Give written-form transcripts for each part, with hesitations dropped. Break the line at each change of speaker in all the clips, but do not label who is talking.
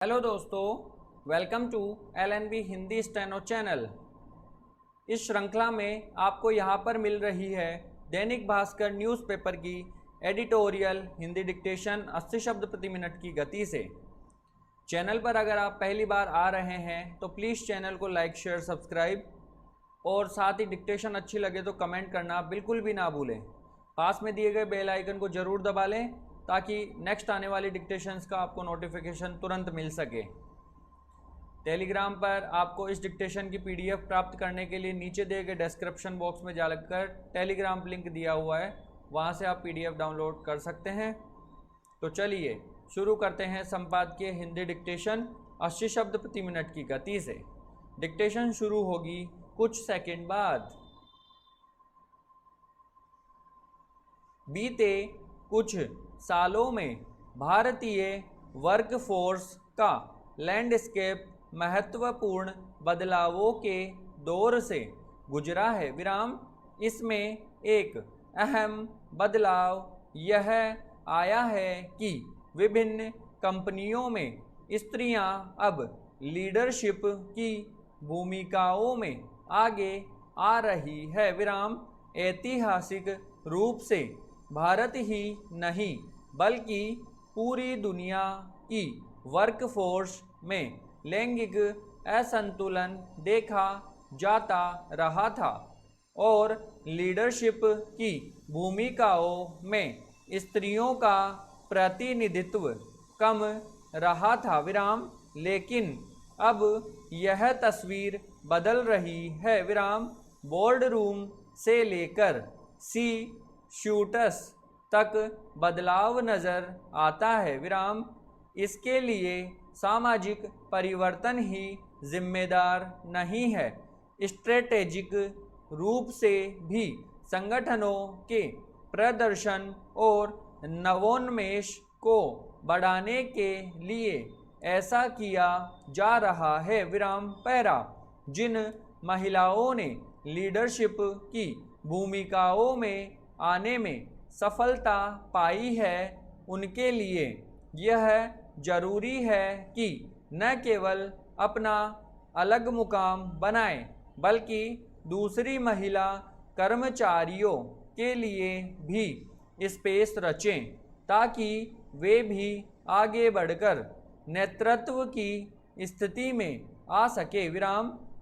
Hello दोस्तों, welcome to LNB Hindi steno channel. इस श्रृंखला में आपको यहाँ पर मिल रही है दैनिक भास्कर न्यूज़पेपर की एडिटोरियल हिंदी डिक्टेशन 80 शब्द प्रति मिनट की गति से। चैनल पर अगर आप पहली बार आ रहे हैं तो प्लीज़ चैनल को लाइक शेयर सब्सक्राइब और साथ ही डिक्टेशन अच्छी लगे तो कमेंट करना बिल्कुल भी ना भूलें। पास में दिए गए बेल आइकन को ज़रूर दबा लें ताकि नेक्स्ट आने वाली डिक्टेशंस का आपको नोटिफिकेशन तुरंत मिल सके। टेलीग्राम पर आपको इस डिक्टेशन की PDF प्राप्त करने के लिए नीचे दिए गए डिस्क्रिप्शन बॉक्स में जाकर टेलीग्राम लिंक दिया हुआ है, वहां से आप PDF डाउनलोड कर सकते हैं। तो चलिए शुरू करते हैं संपादकीय हिंदी डिक्टेशन 80 शब्द प्रति मिनट की गति से। डिक्टेशन शुरू होगी कुछ सेकंड बाद। बीते कुछ सालों में भारतीय वर्कफोर्स का लैंडस्केप महत्वपूर्ण बदलावों के दौर से गुजरा है। इसमें एक अहम बदलाव यह आया है कि विभिन्न कंपनियों में स्त्रियां अब लीडरशिप की भूमिकाओं में आगे आ रही है। ऐतिहासिक रूप से भारत ही नहीं बल्कि पूरी दुनिया की वर्कफोर्स में लैंगिक असंतुलन देखा जाता रहा था और लीडरशिप की भूमिकाओं में स्त्रियों का प्रतिनिधित्व कम रहा था। लेकिन अब यह तस्वीर बदल रही है। बोर्ड रूम से लेकर शूट्स तक बदलाव नजर आता है। इसके लिए सामाजिक परिवर्तन ही जिम्मेदार नहीं है, स्ट्रेटेजिक रूप से भी संगठनों के प्रदर्शन और नवोन्मेष को बढ़ाने के लिए ऐसा किया जा रहा है। जिन महिलाओं ने लीडरशिप की भूमिकाओं में आने में सफलता पाई है, उनके लिए यह जरूरी है कि न केवल अपना अलग मुकाम बनाएं, बल्कि दूसरी महिला कर्मचारियों के लिए भी स्पेस रचें ताकि वे भी आगे बढ़कर नेतृत्व की स्थिति में आ सके।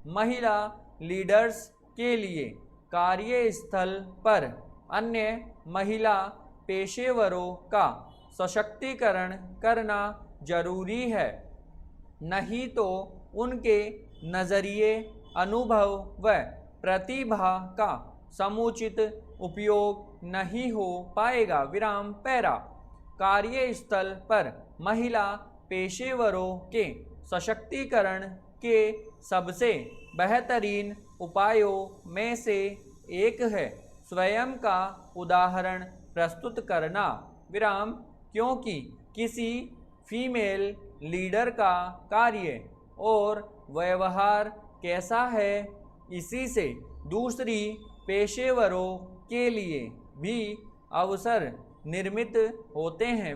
महिला लीडर्स के लिए कार्यस्थल पर अन्य महिला पेशेवरों का सशक्तिकरण करना जरूरी है, नहीं तो उनके नज़रिए, अनुभव व प्रतिभा का समुचित उपयोग नहीं हो पाएगा। कार्यस्थल पर महिला पेशेवरों के सशक्तिकरण के सबसे बेहतरीन उपायों में से एक है स्वयं का उदाहरण प्रस्तुत करना। क्योंकि किसी फीमेल लीडर का कार्य और व्यवहार कैसा है, इसी से दूसरी पेशेवरों के लिए भी अवसर निर्मित होते हैं।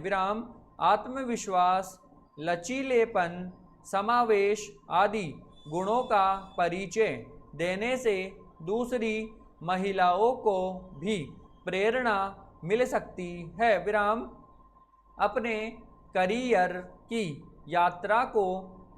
आत्मविश्वास, लचीलेपन, समावेश आदि गुणों का परिचय देने से दूसरी महिलाओं को भी प्रेरणा मिल सकती है। अपने करियर की यात्रा को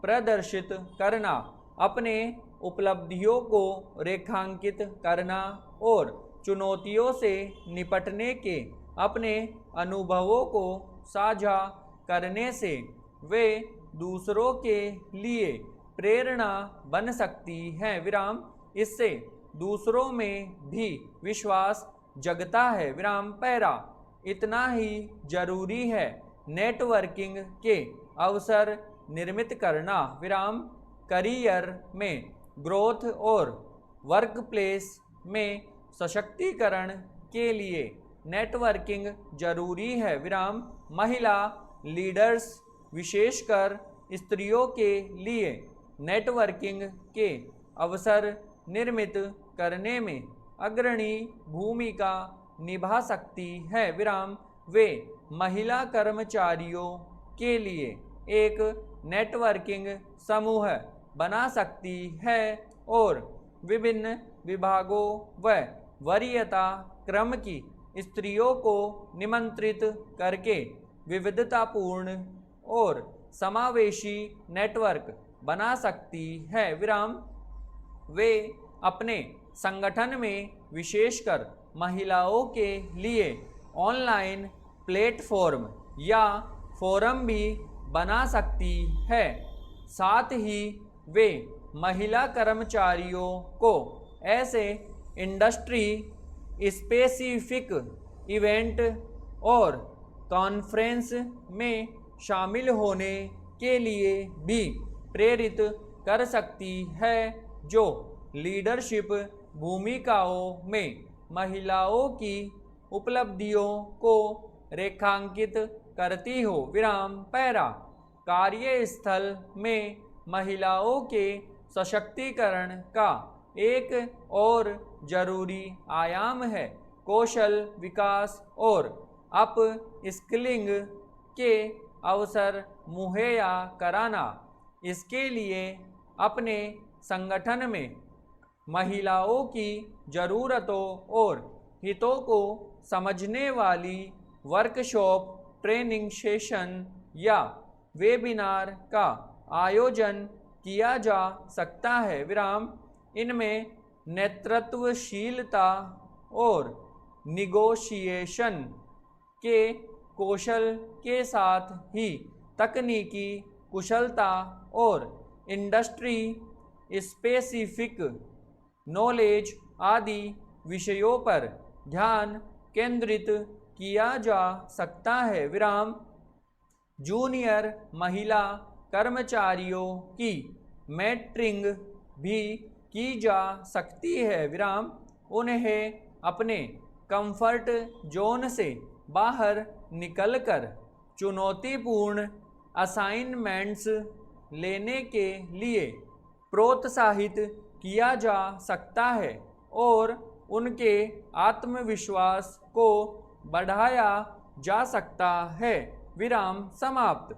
प्रदर्शित करना, अपने उपलब्धियों को रेखांकित करना और चुनौतियों से निपटने के अपने अनुभवों को साझा करने से वे दूसरों के लिए प्रेरणा बन सकती हैं। इससे दूसरों में भी विश्वास जगता है। इतना ही जरूरी है नेटवर्किंग के अवसर निर्मित करना। करियर में ग्रोथ और वर्कप्लेस में सशक्तिकरण के लिए नेटवर्किंग जरूरी है। महिला लीडर्स, विशेषकर स्त्रियों के लिए नेटवर्किंग के अवसर निर्मित करने में अग्रणी भूमिका निभा सकती है। वे महिला कर्मचारियों के लिए एक नेटवर्किंग समूह बना सकती है और विभिन्न विभागों व वरीयता क्रम की स्त्रियों को निमंत्रित करके विविधतापूर्ण और समावेशी नेटवर्क बना सकती है। विराम। वे अपने संगठन में विशेषकर महिलाओं के लिए ऑनलाइन प्लेटफॉर्म या फोरम भी बना सकती है। साथ ही वे महिला कर्मचारियों को ऐसे इंडस्ट्री स्पेसिफिक इवेंट और कॉन्फ्रेंस में शामिल होने के लिए भी प्रेरित कर सकती है जो लीडरशिप भूमिकाओं में महिलाओं की उपलब्धियों को रेखांकित करती हो। विराम। पैरा। कार्यस्थल में महिलाओं के सशक्तिकरण का एक और जरूरी आयाम है कौशल विकास और अप स्किलिंग के अवसर मुहैया कराना। इसके लिए अपने संगठन में महिलाओं की ज़रूरतों और हितों को समझने वाली वर्कशॉप, ट्रेनिंग सेशन या वेबिनार का आयोजन किया जा सकता है। विराम। इनमें नेतृत्वशीलता और निगोशिएशन के कौशल के साथ ही तकनीकी कुशलता और इंडस्ट्री स्पेसिफिक नॉलेज आदि विषयों पर ध्यान केंद्रित किया जा सकता है। विराम। जूनियर महिला कर्मचारियों की मेंटरिंग भी की जा सकती है। विराम। उन्हें अपने कंफर्ट जोन से बाहर निकलकर चुनौतीपूर्ण असाइनमेंट्स लेने के लिए प्रोत्साहित किया जा सकता है और उनके आत्मविश्वास को बढ़ाया जा सकता है। विराम समाप्त।